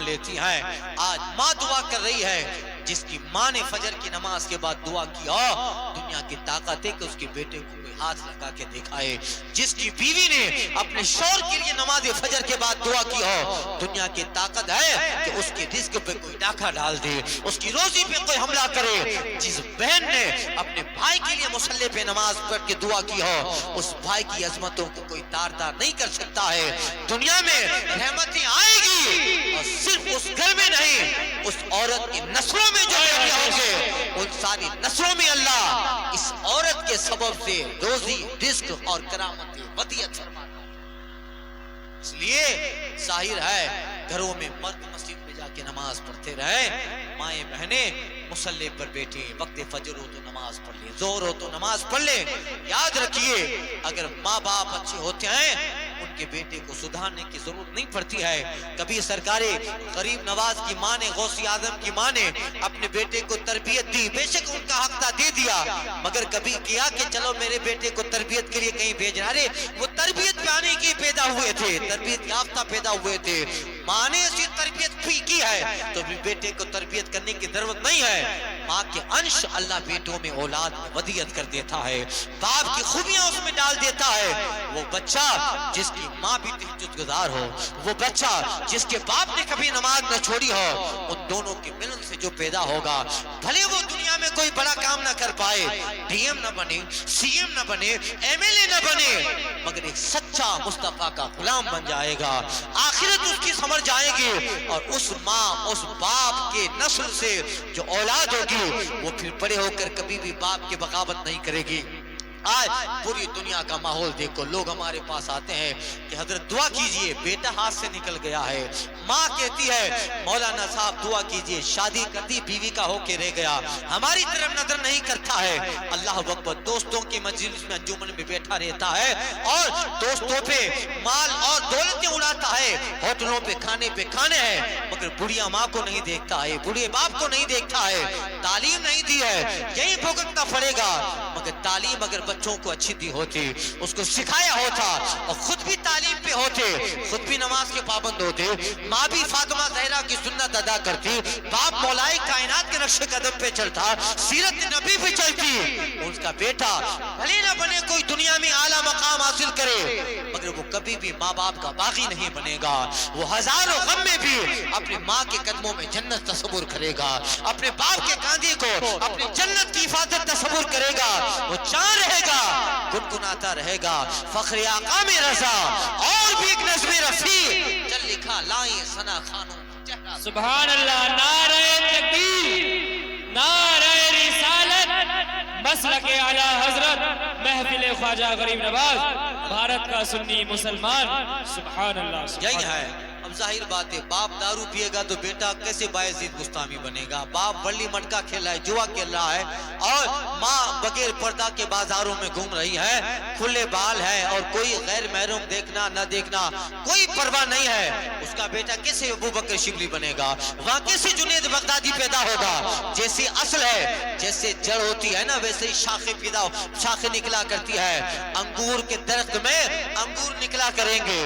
لیتی ہیں. آج ماں دعا کر رہی ہے جس کی ماں نے فجر کی نماز کے بعد دعا کی دنیا کی طاقت ہے کہ اس کے بیٹے کو کوئی ہاتھ لگا کے دکھائے. جس کی بیوی نے اپنے شوہر کے لیے نماز فجر کے بعد دعا کی دنیا کی طاقت ہے کہ اس کے رزق پہ کوئی ڈاکہ ڈال دے, اس کی روزی پہ کوئی حملہ کرے. جس بہن نے اپنے بھائی کے لیے مصلی پہ نماز پڑھ کے دعا کی اس بھائی کی عظمتوں کو کوئی تار نہیں کر سکتا ہے. دنیا میں رحمتیں آئے گی اور صرف اس گھر میں نہیں, اس عورت کی نسلوں میں جو بیٹے ہوں گے ان ساری نسلوں میں اللہ اس عورت کے سبب سے روزی رزق اور کرامت ودیعت فرماتا ہے. اس لیے ظاہر ہے گھروں میں مرد مسجد میں جا کے نماز پڑھتے رہے, مائیں بہنیں مصلی پر بیٹھے, وقت فجر ہو تو نماز پڑھ لیں, ظہر ہو تو نماز پڑھ لیں. یاد رکھیے اگر ماں باپ اچھے ہوتے ہیں ان کے بیٹے کو سدھارنے کی ضرورت نہیں پڑتی ہے. کبھی سرکار غریب نواز کی ماں نے, غوث اعظم کی ماں نے اپنے بیٹے کو تربیت دی, بے شک ان کا حق تھا دے دیا, مگر کبھی کیا کہ چلو میرے بیٹے کو تربیت کے لیے کہیں بھیجنا. ارے وہ تربیت پانے کے پیدا ہوئے تھے, تربیت یافتہ پیدا ہوئے تھے, ماں نے اسے تربیت کی ہے تو بھی بیٹے کو تربیت کرنے کی ضرورت نہیں ہے. ماں کے انش اللہ بیٹوں میں اولاد میں ودیعت کر دیتا ہے, باپ کی خوبیاں اس میں ڈال دیتا ہے. وہ بچہ جس کی ماں بھی تہجد گزار ہو, وہ بچہ جس کے باپ نے کبھی نماز نہ چھوڑی ہو, ان دونوں کے ملن سے جو پیدا ہوگا, بھلے وہ دنیا میں کوئی بڑا کام نہ کر پائے, ڈی ایم نہ بنے, سی ایم نہ بنے, ایم ایل اے نہ بنے, مگر ایک سچا مصطفیٰ کا غلام بن جائے گا. آخرت اس کی سمجھ جائے گی اور اس ماں اس باپ کے نسل سے جو اولاد ہوگی وہ پھر بڑے ہو کر کبھی بھی باپ کی بغاوت نہیں کرے گی. آج پوری دنیا کا ماحول دیکھو, لوگ ہمارے پاس آتے ہیں کہ حضرت دعا کیجئے بیٹا ہاتھ سے نکل گیا ہے, ماں کہتی ہے مولانا صاحب دعا کیجئے شادی کرتی بیوی کا ہو کے رہ گیا, ہماری طرف نظر نہیں کرتا ہے. اللہ اکبر, دوستوں کی مجلس میں انجمن میں بیٹھا رہتا ہے اور دوستوں پہ مال اور دولتیں اڑاتا ہے, ہوٹلوں پہ کھانے ہیں, مگر بڑھیا ماں کو نہیں دیکھتا ہے, بڑھے باپ کو نہیں دیکھتا ہے, تعلیم نہیں دی ہے, یہی بھگتنا پڑے گا. مگر تعلیم اگر بچوں کو اچھی دی ہوتی, اس کو سکھایا ہوتا اور خود بھی تعلیم پہ ہوتے, خود بھی نماز کے پابند ہوتے, ماں بھی فاطمہ زہرا کی سنت ادا کرتی, باپ مولا کائنات کے نقش قدم پہ چلتا, سیرت نبی پہ چلتی, اس کا بیٹا بھلے نہ بنے کوئی دنیا میں اعلیٰ مقام حاصل کرے, مگر وہ کبھی بھی ماں باپ کا باغی نہیں بنے گا. وہ ہزاروں غم میں بھی اپنے ماں کے قدموں میں جنت تصور کرے گا, اپنے باپ کے کاندھے کو اپنی جنت کی حفاظت تصور کرے گا. وہ چاند رہے گا, گنگناتا رہے گا فخر آقا میں رضا, اور بھی ایک نظم رفیع چل لکھا لائیں ثنا خانوں. سبحان اللہ, نعرہ تکبیر, نعرہ رسالت, مسلک اعلیٰ حضرت, محفل خواجہ غریب نواز, بھارت کا سنی مسلمان. سبحان اللہ. یہی ہے. اب ظاہر بات ہے, باپ دارو پیے گا تو بیٹا کیسے باعزید مستامی بنے گا. باپ بلی مٹکا کھیل رہا ہے, جوا کھیل رہا ہے, اور ماں بغیر پردہ کے بازاروں میں گھوم رہی ہے, کھلے بال ہے, اور کوئی غیر محرم دیکھنا نہ دیکھنا کوئی پرواہ نہیں ہے. اس کا بیٹا کیسے ابو بکر شبلی بنے گا, وہاں کیسے جنید بغدادی پیدا ہوگا. جیسی اصل ہے, جیسے جڑ ہوتی ہے نا, ویسے ہی شاخیں نکلا کرتی ہے. انگور کے درخت میں انگور نکلا کریں گے,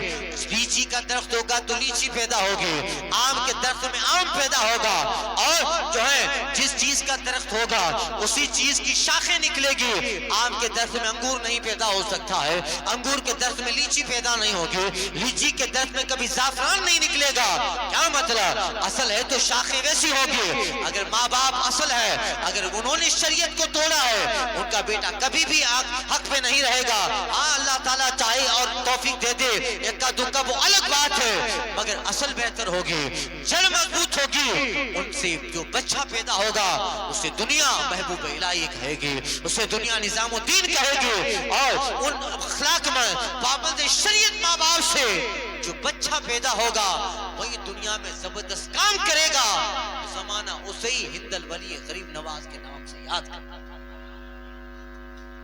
لیچی کا درخت ہوگا تو لیچی پیدا ہوگی, آم کے درخت میں آم پیدا ہوگا, اور جو ہے جس چیز کا درخت ہوگا اسی چیز کی شاخیں نکلے گی. آم کے درخت میں انگور نہیں پیدا ہو سکتا ہے, انگور کے درخت میں لیچی پیدا نہیں ہوگی, لیچی کے درخت میں کبھی زعفران نہیں نکلے گا. کیا مطلب, اصل ہے تو شاخیں ویسی ہوگی. اگر ماں باپ اصل ہے, اگر انہوں نے شریعت کو توڑا ہے, ان کا بیٹا کبھی بھی حق پہ نہیں رہے گا. ہاں اللہ تعالیٰ چاہے اور توفیق دے دے ایک دکا وہ الگ بات ہے, مگر اصل بہتر ہوگی, جڑ مضبوط ہوگی. ان سے جو بچہ پیدا ہوگا اسے دنیا محبوب الہی کہے گی, اسے دنیا نظام الدین کہے گی, اور ان اخلاق میں پابند شریعت ماں باپ سے جو بچہ پیدا ہوگا وہی دنیا میں زبردست کام کرے گا. زمانہ اسے ہی ہند الولی غریب نواز کے نام سے یاد کرتا تھا.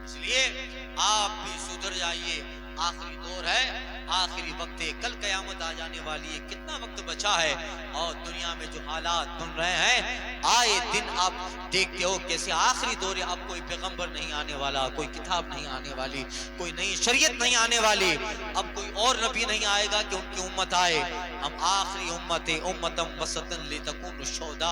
اس لیے آپ بھی سدھر جائیے, آخری دور ہے, आखिरी वक्त है, कल कयामत आ जाने वाली है, कितना वक्त बचा है। और दुनिया में जो हालात बन रहे हैं, आए दिन आप देखते हो कैसे आखिरी दौर है, अब कोई पैगंबर नहीं आने वाला, कोई किताब नहीं आने वाली, कोई नई शरीयत नहीं आने वाली, अब कोई और नबी नहीं आएगा कि उनकी उम्मत आए। हम आखिरी उम्मत है, उम्मतम वसतन लितकुन शुहदा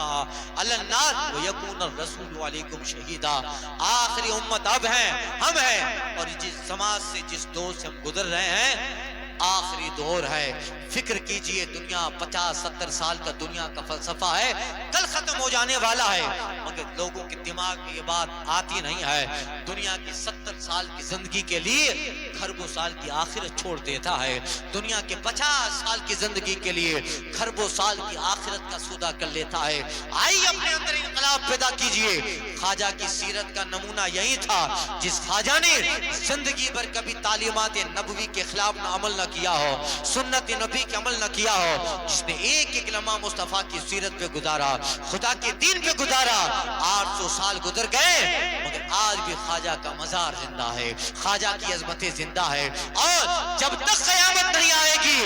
अलन नास व यकून रसूल अलैकुम शहीदा। आखिरी उम्मत अब है, हम हैं, और जिस समाज से जिस दौर से हम गुजर रहे हैं आखिरी दौर है। फिक्र कीजिए, दुनिया 50-70 साल का दुनिया का फलसफा है, कल खत्म हो जाने वाला है, मगर लोगों के दिमाग में ये बात आती नहीं है। दुनिया की 70 साल की जिंदगी के लिए खरबों साल की आखिरत छोड़ देता है, दुनिया के 50 साल की जिंदगी के लिए खरबों साल की आखिरत का सौदा कर लेता है। आइए अपने अंदर इनकलाब पैदा कीजिए। ख्वाजा की सीरत का नमूना यही था, जिस ख्वाजा ने जिंदगी भर कभी तालीमात नबवी के खिलाफ अमल न किया हो, सुन्नत नबी के अमल न किया हो, जिसने एक एक लम्हा मुस्तफा की सीरत पे गुजारा, खुदा के दीन पे गुजारा। 800 साल गुजर गए, मगर आज भी ख्वाजा का मजार जिंदा है, ख्वाजा की अजमतें जिंदा है। और जब तक क़यामत नहीं आएगी,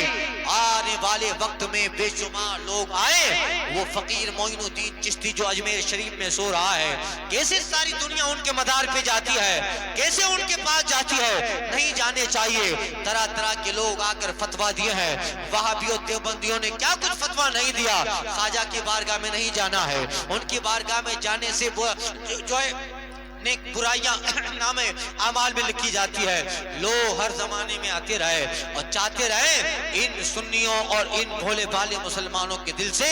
आने वाले वक्त में बेशुमार लोग आए, वो फकीर मोइनुद्दीन चिश्ती जो अजमेर शरीफ में सो रहा है, कैसे सारी दुनिया उनके मदार पे जाती है, कैसे उनके पास जाती है, नहीं जाने चाहिए। तरह तरह के लोग आकर फतवा दिए हैं, वहाबियों देवबंदियों ने क्या कुछ फतवा नहीं दिया। ख्वाजा की बारगाह में नहीं जाना है, उनकी बारगाह में जाने से जो है नेक बुराइयां नामे अमाल में लिखी जाती है। लोग हर जमाने में आते रहे और चाहते रहे इन सुन्नियों और इन भोले भाले मुसलमानों के दिल से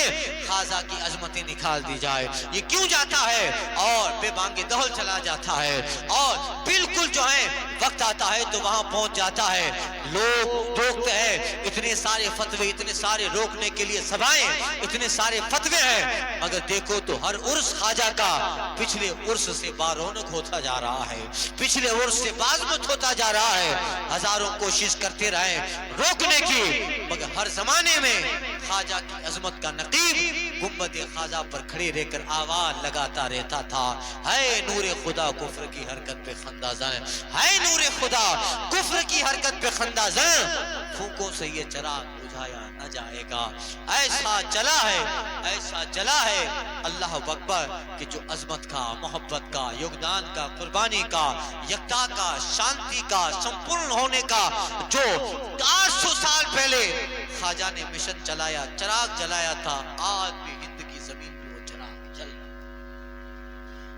ख्वाजा की अजमतें निकाल दी जाए। ये क्यों जाता है और बेबांगे दहल चला जाता है, और बिल्कुल जो है वक्त आता है तो वहां पहुंच जाता है। लोग रोकते हैं, इतने सारे फतवे, इतने सारे रोकने के लिए सभाएं, इतने सारे फतवे हैं, मगर देखो तो हर उर्स ख्वाजा का पिछले उर्स से बारौन होता जा रहा है, पिछले उर्स से बाज़मत होता जा रहा है। हजारों कोशिश करते रहे रोकने की, मगर हर जमाने में ख्वाजा की अजमत का नकीब गुंबद ख्वाजा पर खड़े रहकर आवाज लगाता रहता था, है नूरे खुदा कुफ्र की हरकत पे खंदाज़न, है नूरे खुदा कुफ्र की हरकत पे खंदाज़न, फूकों से ये चराग बुझाया न जाएगा। ऐसा चला है, ऐसा जला है अल्लाह अकबर कि जो अजमत का, मोहब्बत का, योगदान का, कुर्बानी का, यकता का, शांति का, संपूर्ण होने का जो 800 साल पहले ख्वाजा ने मिशन चलाया, चराग जलाया था, आज भी हिंद की जमीन पे वो चराग जल,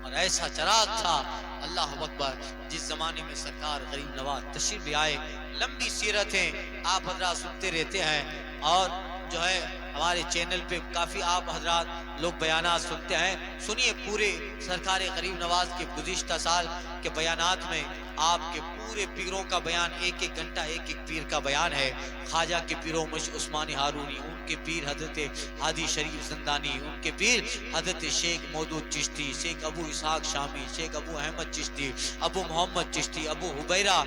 और ऐसा चराग था अल्लाह अकबर जिस जमाने में सरकार गरीब नवाज तशरीफ ले आए। लंबी सीरतें आप हजरात सुनते रहते हैं, और जो है हमारे चैनल पे काफ़ी आप हजरात लोग बयानात सुनते हैं। सुनिए पूरे सरकार गरीब नवाज के गुज़िश्ता साल के बयानात में आपके पूरे पीरों का बयान, एक एक घंटा एक एक पीर का बयान है। ख्वाजा के पीरों मुश उस्मानी हारूनी, उनके पीर हजरत हादी शरीफ जिंदानी, उनके पीर हजरत शेख मौदूद चिश्ती, शेख अबू इसहाक शामी, शेख अबू अहमद चिश्ती, अबू मोहम्मद चिश्ती, अबू हुबैरा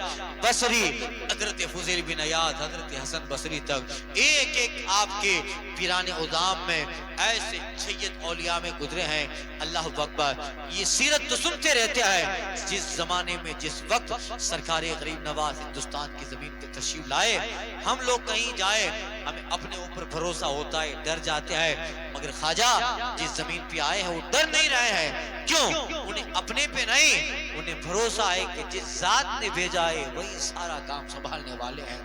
बसरी, हजरत फुज़ैल बिन अयाद, हजरत हसन बसरी तक एक एक आपके पीराने उदाम में ऐसे सैयद औलिया में गुजरे हैं। अल्लाह अकबर, ये सीरत तो सुनते रहते हैं। जिस जमाने में जिस वक्त सरकार गरीब नवाज हिंदुस्तान की जमीन पे तशरीफ लाए, हम लोग कहीं जाए हमें अपने ऊपर भरोसा होता है, डर जाते हैं, मगर ख्वाजा जिस जमीन पे आए हैं वो डर नहीं रहे हैं। क्यों? उन्हें अपने पे नहीं, उन्हें भरोसा है कि जिस जात ने भेजा है वही सारा काम संभालने वाले हैं,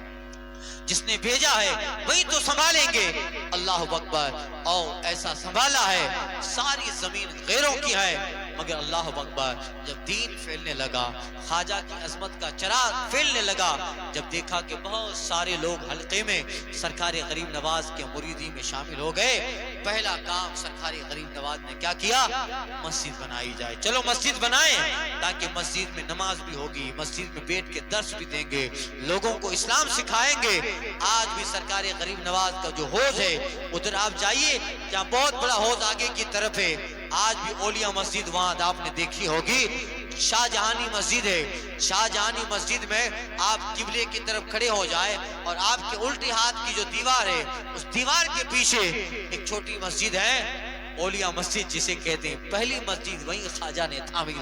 जिसने भेजा है वही तो संभालेंगे। अल्लाह अकबर, और ऐसा संभाला है, सारी जमीन गैरों की है, मगर अल्लाह अकबर जब दीन फैलने लगा, ख्वाजा की अजमत का चराग फैलने लगा, जब देखा कि बहुत सारे लोग हल्के में सरकार गरीब नवाज के मुरीदी में शामिल हो गए, पहला काम सरकार गरीब नवाज ने क्या किया? मस्जिद बनाई जाए, चलो मस्जिद बनाएं, ताकि मस्जिद में नमाज भी होगी, मस्जिद में बैठ के दर्स भी देंगे, लोगों को इस्लाम सिखाएंगे। आज भी सरकार गरीब नवाज का जो हौज है, उधर आप जाइए, जहाँ बहुत बड़ा हौज आगे की तरफ है, आज भी ओलिया मस्जिद वहां आपने देखी होगी, शाहजहानी मस्जिद है। शाहजहानी मस्जिद में आप किबले की तरफ खड़े हो जाए और आपके उल्टे हाथ की जो दीवार है, उस दीवार के पीछे एक छोटी मस्जिद है, ओलिया मस्जिद जिसे कहते हैं। पहली मस्जिद वही ख्वाजा ने थामी